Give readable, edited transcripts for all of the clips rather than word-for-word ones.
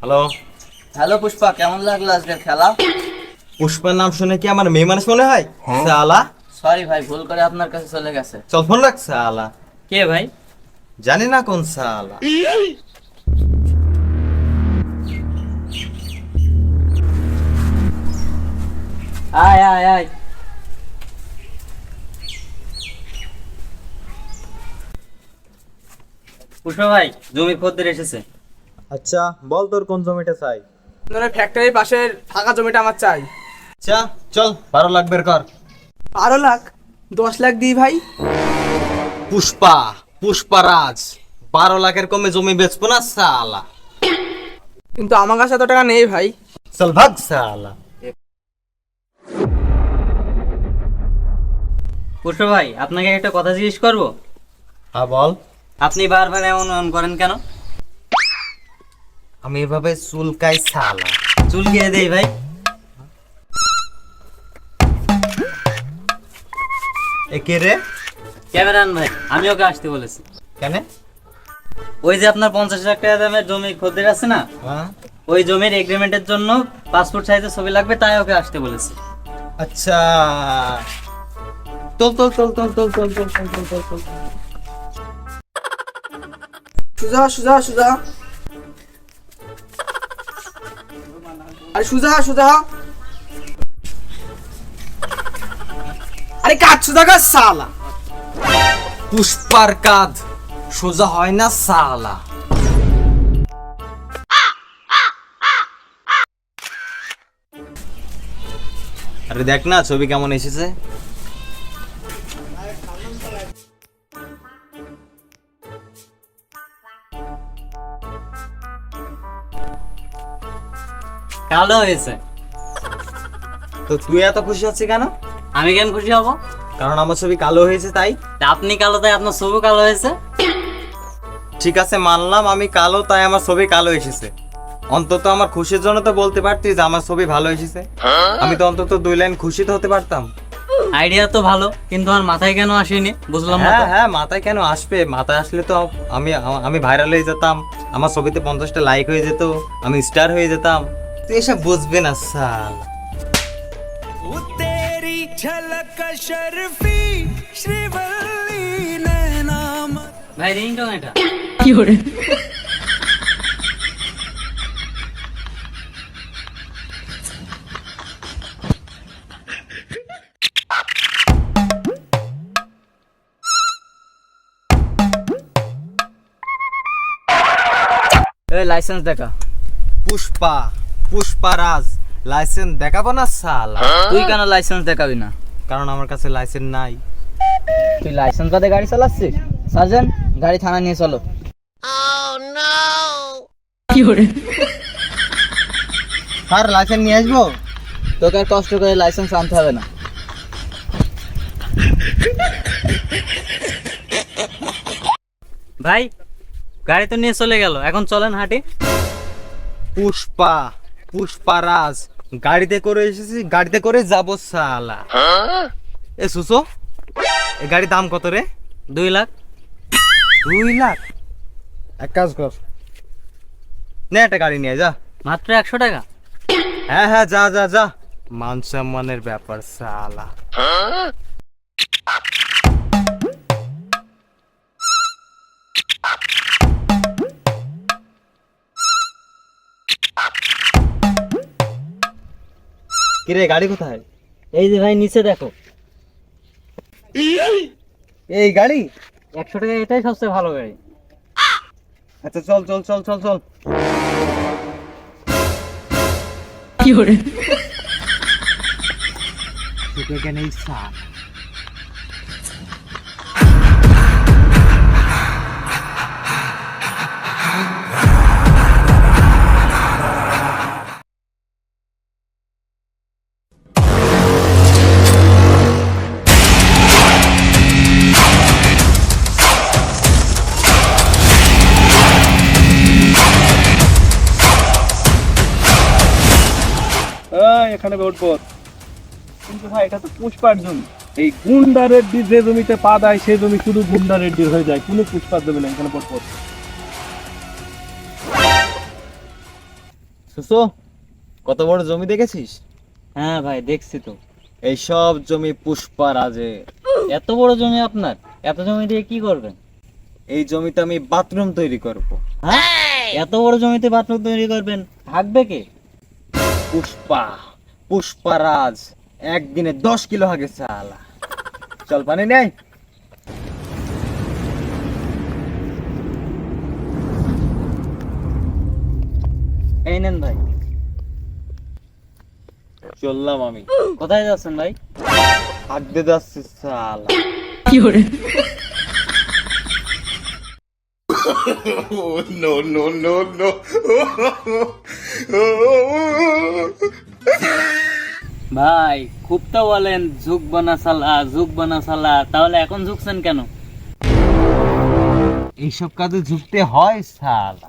Hello. Hello Pushpa, কেমন লাগলো আজকের খেলা? পুষ্পার নাম শুনে কি আমার মেয়ে মানুষ মনে হয়? সালা, সরি ভাই, ভুল করে আপনার কাছে চলে গেছে। চল ফোন রাখ। সালা, কে ভাই? জানি না কোন সালা। আয় আয় আয়। পুষ্পা ভাই, জমির খদ্দের এসেছে। আচ্ছা বল, তোর কোন জমিটা চাই? আপনার ফ্যাক্টরির পাশের ফাঁকা জমিটা আমার চাই। আচ্ছা চল, 12 লাখ বের কর। 12 লাখ? 10 লাখ দিই ভাই। পুষ্পারাজ 12 লাখের কমে জমি বেচবো না সালা। কিন্তু আমার কাছে এত টাকা নেই ভাই। চল ভাগ সালা। পুষ্পা ভাই, আপনাকে একটা কথা জিজ্ঞেস করবো? হ্যাঁ বল। আপনি বারবার এমন এমন করেন কেন? আমি এভাবে চুলকাই সালা। চুল গিয়ে দেই ভাই। এ কে রে? ক্যামেরান ভাই, আমি ওকে আসতে বলেছি। কেন? ওই যে আপনার 50 লাখ টাকা দামের জমি খদ্দের আছে না, হ্যাঁ ওই জমির এগ্রিমেন্টের জন্য পাসপোর্ট সাইজের ছবি লাগবে, তাই ওকে আসতে বলেছি। আচ্ছা, চল চল চল চল চল চল চল চল চল চল। সুজা সুজা সুজা, আরে সুজা সুজা, আরে কাজ সুজা কাজ সালা। পুষ্পার কাঁধ সোজা হয় না সালা। আরে দেখ না ছবি কেমন এসেছে। কালো হয়েছে। তো তুই এত খুশি হচ্ছিস কেন? আমি কেন খুশি হব? কারণ আমার ছবি কালো হয়েছে তাই। তা আপনি কালো তাই আপনার ছবি কালো হয়েছে? ঠিক আছে মানলাম আমি কালো তাই আমার ছবি কালো এসেছে। অন্তত আমার খুশির জন্য তো বলতে পারতিস যে আমার ছবি ভালো এসেছে। আমি তো অন্তত 2 লাইন খুশি তো হতে পারতাম। আইডিয়া তো ভালো, কিন্তু আমার মাথায় কেন আসেনি বুঝলাম না তো। হ্যাঁ হ্যাঁ, মাথায় কেন আসবে? মাথায় আসলে তো আমি আমি ভাইরাল হয়ে যেতাম, আমার ছবিতে 50টা লাইক হয়ে যেত, আমি স্টার হয়ে যেতাম। তুই এসব বুঝবে না সাল। तेरी झलक शर्फी श्रीवल्ली नैना ভাই রিংটোন এটা। এই লাইসেন্স দেখা। পুষ্পারাজ লাইসেন্স দেখাবো না সালা। তুই কেন লাইসেন্স দেখাবি না? কারণ আমার কাছে লাইসেন্স নাই। তুই লাইসেন্স বাদে গাড়ি চালাচ্ছিস? সার্জেন্ট, গাড়ি থানা নিয়ে চলো। স্যার লাইসেন্স নিয়ে আসবো? তোকে আর কষ্ট করে লাইসেন্স আনতে হবে না। ভাই, গাড়ি তো নিয়ে চলে গেল, এখন চলেন হাঁটি। পুষ্পারাজ গাড়িতে করে এসেছি, গাড়িতে করে যাবো সালা। এ সুসো, এই গাড়ির দাম কত রে? 2 লাখ। 2 লাখ? এক কাজ কর, নে একটা গাড়ি নিয়ে যা। মাত্র 100 টাকা? হ্যাঁ হ্যাঁ, যা যা যা, মান সম্মানের ব্যাপার সালা। কিরে গাড়ি কোথায়? এই যে ভাই নিচে দেখো। এই গাড়ি? 100 টাকা এটাই সবচেয়ে ভালো গাড়ি। আচ্ছা চল চল চল চল চল। তোকে কেন এই সাল? এখানে উঠবো, কিন্তু ভাই এটা তো পুষ্পার জমি। এই গুন্ডা রেড্ডি যে জমিতে পা দেয় সেই জমি শুধু গুন্ডা রেড্ডির হয়ে যায়, কোনো পুষ্পার জমি না এখানে পড়বো। সুসো, কত বড় জমি দেখেছিস? হ্যাঁ ভাই দেখছি তো। এই সব জমি পুষ্পারাজে। এত বড় জমি আপনার? এত জমি দিয়ে কি করবেন? এই জমিতে আমি বাথরুম তৈরি করব। হ্যাঁ, এত বড় জমিতে বাথরুম তৈরি করবেন, থাকবে কে? পুষ্পারাজ একদিনে 10 কিলো হাগে চালা। চল পানি নেই। এই নেন ভাই। চললাম আমি। কোথায় যাচ্ছেন ভাই? হাগতে যাচ্ছি চালা। ভাই খুব তো বলেন ঝুঁক বানা সালা, তাহলে এখন ঝুঁকছেন কেন? এইসব কাজে ঝুঁকতে হয় শালা।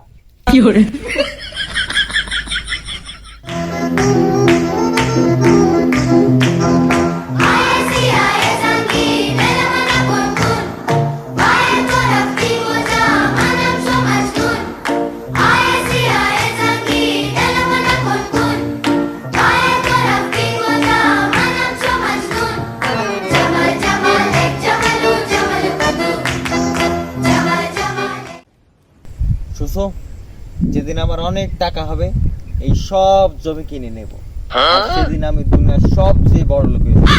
সুসো, যেদিন আমার অনেক টাকা হবে এই সব জমি কিনে নেব, আর সেদিন আমি দুনিয়ার সবচেয়ে বড় লোক হয়ে যাবো।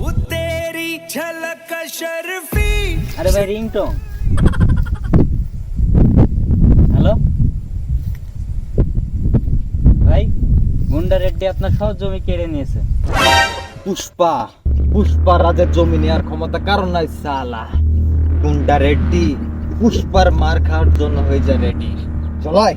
वो तेरी झलक शर्फी আরে ভাই রিংটং। হ্যালো ভাই, গুন্ডা রেড্ডি আপনার সব জমি কেড়ে নিয়েছে। পুষ্পা রাজের জমি নেওয়ার ক্ষমতা কারণ নাই সালা। গুন্ডা রেড্ডি পুষ্পার মার খাওয়ার জন্য হয়ে যায় রেডি। চলাই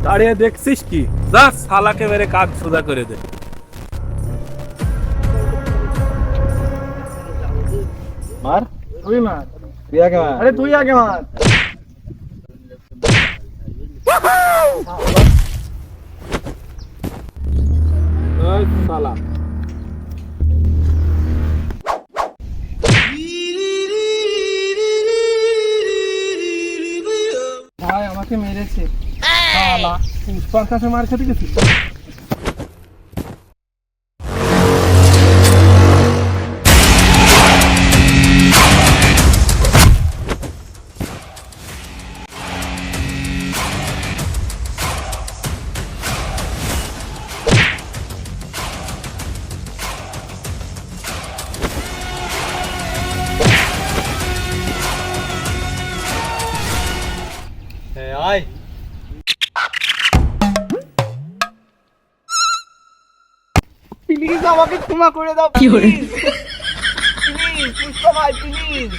দাঁড়িয়ে দেখছিস কি? যা শালাকে মেরে কাজ সোজা করে দে। মার, তুই মার। তুই আগে মার। আরে তুই আগে মার। ওই শালা ভাই আমাকে মেরেছে। শালা পুষ্পার কাছে মার খেতে গেছিস? আয় প্লিজ আমাকে ক্ষমা করে দাও। প্লিজ পুষ্পা ভাই প্লিজ।